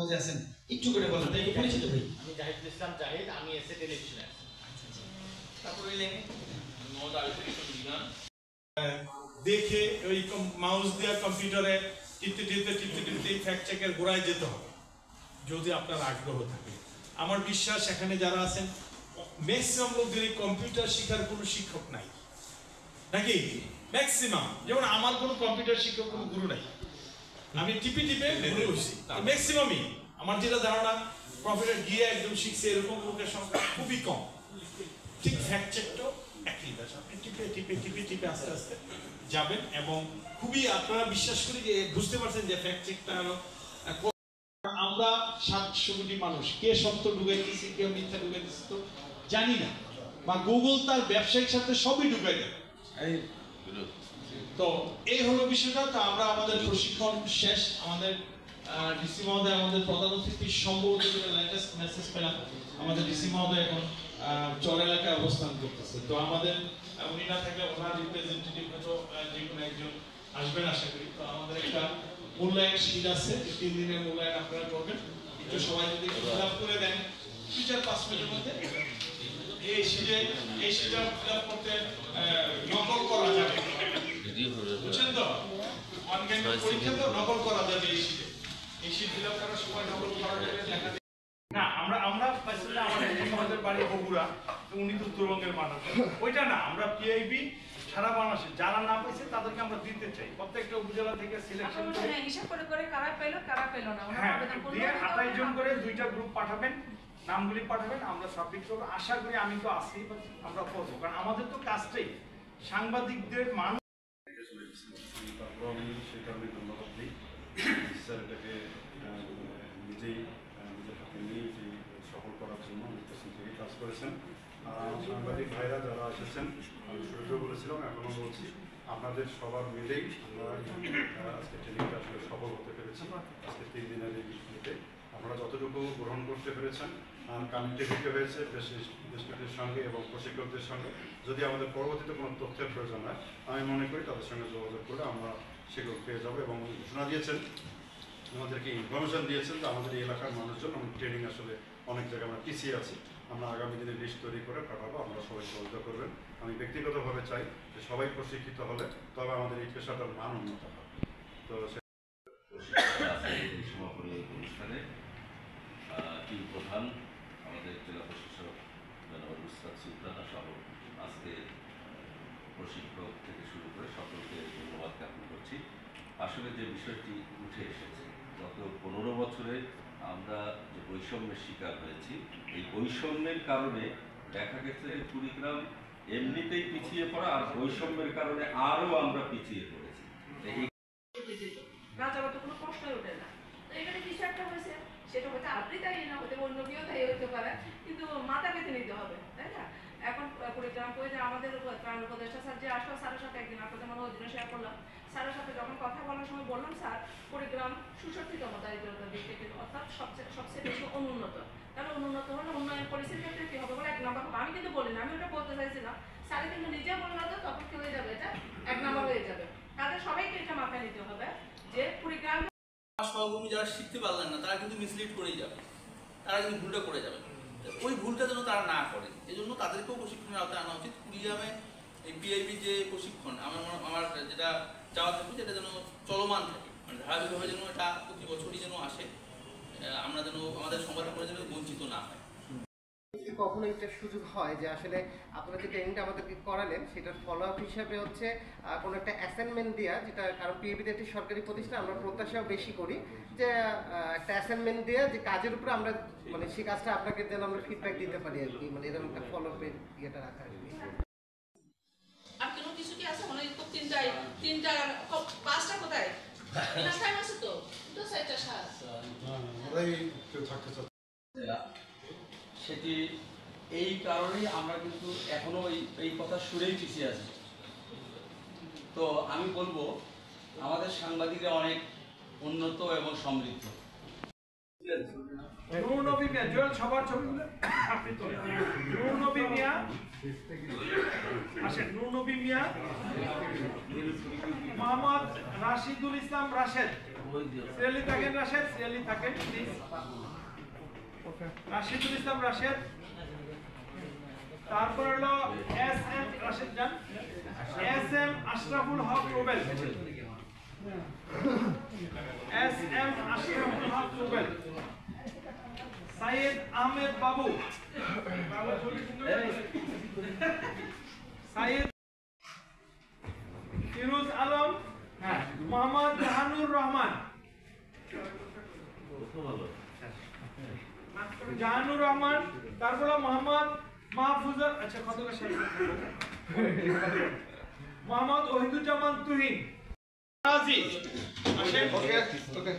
সমাজে আছেন একটু করে বলেন। তাই পরিচিত ভাই? আমি জাহিদুল ইসলাম জাহিদ, আমি এসএ টেলিভিশনে আছি। তারপরে লেখে মোহাম্মদ আরিফুল ইসলাম বিমান। দেখে ওই মাউস দিয়ে কম্পিউটারে টিপতে ফ্যাক্ট চেকের গোড়ায় যেতে হবে যদি আপনার আগ্রহ থাকে। আমার বিশ্বাস এখানে যারা আছেন ম্যাক্সিমাম লোকদের কম্পিউটার শেখার কোনো শিক্ষক নাই, নাকি? ম্যাক্সিমাম, যেমন আমার কোনো কম্পিউটার শিক্ষক, কোনো গুরু নাই, আমি টিপে গুরু হয়েছি। ম্যাক্সিমামই আমার যেটা ধারণা প্রফেসর গিয়ে একদম শিখছে এরকম লোকের সংখ্যা খুবই কম। ঠিক ফ্যাক্ট চেকটাও একই ব্যাপার, আপনি টিপে আস্তে আস্তে যাবেন এবং খুবই আপনারা বিশ্বাস করি যে বুঝতে পারছেন যে ফ্যাক্ট চেকটা হলো আমরা 700 কোটি মানুষ, কে সত্য ঢুকাই দিয়েছি কেউ মিথ্যা ঢুকাই দিয়েছি তো জানি না, বা গুগল তার ব্যবসায়িক সাথে সবই ঢুকাই দেয়। তো এই হলো বিষয়টা। তো আমরা আমাদের প্রশিক্ষণ শেষ, আমাদের ডিসি মহোদয়, আমাদের প্রধান অতিথি সম্ভবত লেটেস্ট মেসেজ পেলাম, আমাদের ডিসি মহোদয় এখন চর এলাকায় অবস্থান করতেছে। তো আমাদের উনি না থাকলে ওনার রিপ্রেজেন্টেটিভ হয়তো যে কোনো একজন আসবেন আশা করি। তো আমাদের একটা মূল্যায়ন শীট আছে, 3 দিনের মূল্যায়ন আপনারা করবেন। একটু সবাই যদি ফিল আপ করে দেন 2-5 মিনিটের মধ্যে। এই শীটটা ফিল আপ করতে নকল করা যাবে, বুঝছেন তো? অনলাইন পরীক্ষা তো নকল করা যাবে এই শীটে। এই শীট ফিল আপ করার সময় নকল করা যাবে দেখা না। আমরা পাইছিলাম আমাদের বাড়ি বগুড়া, উনি তো উত্তরবঙ্গের মানুষ, ওইটা না। আমরা পিআইবি সারা বাংলাদেশে যারা না পাইছে তাদেরকে আমরা দিতে চাই, প্রত্যেকটা উপজেলা থেকে সিলেকশন করে হিসাব করে কারা পেলো কারা পেলো না, হ্যাঁ, 28 জন করে 2টা গ্রুপ পাঠাবেন, নামগুলি পাঠাবেন, আমরা সাবমিট করবো। আশা করি, আমি তো আসি, আমরা করবো, কারণ আমাদের তো কাজটাই সাংবাদিকদের মানুষ। তারপর আমি সেই কারণে ধন্যবাদ দিই স্যার, এটাকে নিজের হাতে নিয়ে সফল করার জন্য পেছন থেকে কাজ করেছেন। সাংবাদিক ভাইরা যারা এসেছেন, আমি শুরুতেও বলেছিলাম, এখনও বলছি, আপনাদের সবার মিলেই আমরা আজকে ট্রেনিংটা আসলে সফল হতে পেরেছি। আজকে 3 দিনের এই বিষয়তে আপনারা যতটুকু গ্রহণ করতে পেরেছেন, কানেক্টিভিটি হয়েছে দেশটির সঙ্গে এবং প্রশিক্ষকদের সঙ্গে। যদি আমাদের পরবর্তীতে কোনো তথ্যের প্রয়োজন হয়, আমি মনে করি তাদের সঙ্গে যোগাযোগ করে আমরা সেগুলো পেয়ে যাবো। এবং ঘোষণা দিয়েছেন, আমাদেরকে ইনফরমেশন দিয়েছেন যে আমাদের এই এলাকার মানুষজন এবং ট্রেনিং আসলে অনেক জায়গায় আমরা পিছিয়ে আছি, আমরা আগামী দিনে লিস্ট তৈরি করে পাঠাবো, আমরা সবাই সহযোগিতা করবেন। আমি ব্যক্তিগতভাবে চাই যে সবাই প্রশিক্ষিত হলে তবে আমাদের এই পেশাটার মান উন্নত হবে। তো সমাপনী অনুষ্ঠানে টিম প্রধান আমাদের জেলা প্রশাসক জনাব উস্তাদ সুলতানা সহ আজকে প্রশিক্ষক থেকে শুরু করে সকলকে ধন্যবাদ জ্ঞাপন করছি। আসলে যে বিষয়টি উঠে এসেছে, গত 15 বছরে আমরা যে বৈষম্যের শিকার হয়েছি, এই বৈষম্যের কারণে দেখা গেছে যে কুড়িগ্রাম এমনিতেই পিছিয়ে পড়া, আর বৈষম্যের কারণে আরও আমরা পিছিয়ে পড়েছি। রাজাবাতে কোনো প্রশ্নই ওঠে না। তো এখানে কিছু একটা হয়েছে, সেটা হয়তো আপনি তাই না, হতে অন্য কেউ তাই হতে পারে, কিন্তু মাথা পেতে নিতে হবে, তাই না? এখন কুড়িগ্রাম করে যে আমাদের ত্রাণ উপদেষ্টা স্যার যে আসলো, স্যারের সাথে একদিন আপনাদের মনে ওই দিনে শেয়ার করলাম, স্যারের সাথে যখন কথা বলার সময় বললাম, স্যার কুড়িগ্রাম 66তম দারিদ্রতার দিক থেকে, অর্থাৎ সবচেয়ে বেশি অনুন্নত। তাহলে অনুন্নত হলে উন্নয়ন পরিস্থিতির ক্ষেত্রে কী হবে বলে 1 নম্বর হবে। আমি কিন্তু বলি না, আমি ওটা বলতে চাইছিলাম, স্যারে কিন্তু নিজে বললো তো, তখন কি হয়ে যাবে, এটা 1 নম্বর হয়ে যাবে। তাদের সবাইকে এটা মাথায় নিতে হবে যে কুড়িগ্রাম সহকর্মী যারা শিখতে পারলেন না, তারা কিন্তু মিসলিড করেই যাবে, তারা কিন্তু ভুলটা করে যাবে। ওই ভুলটা যেন তারা না করে, এই জন্য তাদেরকেও প্রশিক্ষণের আওতায় আনা উচিত। কুড়িগ্রামে এই পিআইবি যে প্রশিক্ষণ, আমার যেটা চাওয়া থাকবে, যেটা যেন চলমান থাকে, মানে ধারাবাহিকভাবে যেন এটা প্রতি বছরই যেন আসে, আমরা যেন আমাদের সংবাদপত্র যেন বঞ্চিত না হয়। কখনো একটা সুযোগ হয় যে আসলে আপনারা যে ট্রেনিংটা আমাদেরকে করালেন, সেটার ফলো আপ হিসাবে হচ্ছে কোনো একটা অ্যাসাইনমেন্ট দেওয়া, যেটা কারণ পিএবিতে একটি সরকারি প্রতিষ্ঠান, আমরা প্রত্যাশাও বেশি করি যে একটা অ্যাসাইনমেন্ট দেওয়া, যে কাজের উপরে আমরা মানে সেই কাজটা আপনাকে যেন আমরা ফিডব্যাক দিতে পারি আর কি, মানে এরকম একটা ফলো আপের ইয়েটা রাখা আর কি। আর কোনো কিছু কি আছে? মানে তো 5টা কোথায় টাইম আছে তো, তো 4টা সাত সেটি এই কারণেই আমরা কিন্তু এখনো এই কথা শুনেই পিছিয়ে আছি। তো আমি বলবো আমাদের সাংবাদিকরা অনেক উন্নত এবং সমৃদ্ধ। নূরনবী মিয়া, জুয়েল সবার ছবিগুলো আপনি তোলেন। নূরনবী মিয়া আসেন, নূরনবী মিয়া, মোহাম্মদ রাশিদুল ইসলাম রাশেদ, সিরিয়ালি থাকেন রাশেদ, সিরিয়ালি থাকেন প্লিজ। রাশিদুল ইসলাম রাশেদ, তারপর হলো এস এম রাশেদ জান, এস এম আশরাফুল হক রুবেল, এস এম আশরাফুল হক রুবেল, সাইয়েদ আহমেদ বাবু, সাইয়েদ ফিরোজ আলম, মোহাম্মদ জাহানুর রহমান, জাহানুর রহমান, তারপর মোহাম্মদ মাহফুজা, আচ্ছা কতটা শেষ, মোহাম্মদ ওহিদুজ্জামান তুহিন, রাজি, আসেন ওকে ওকে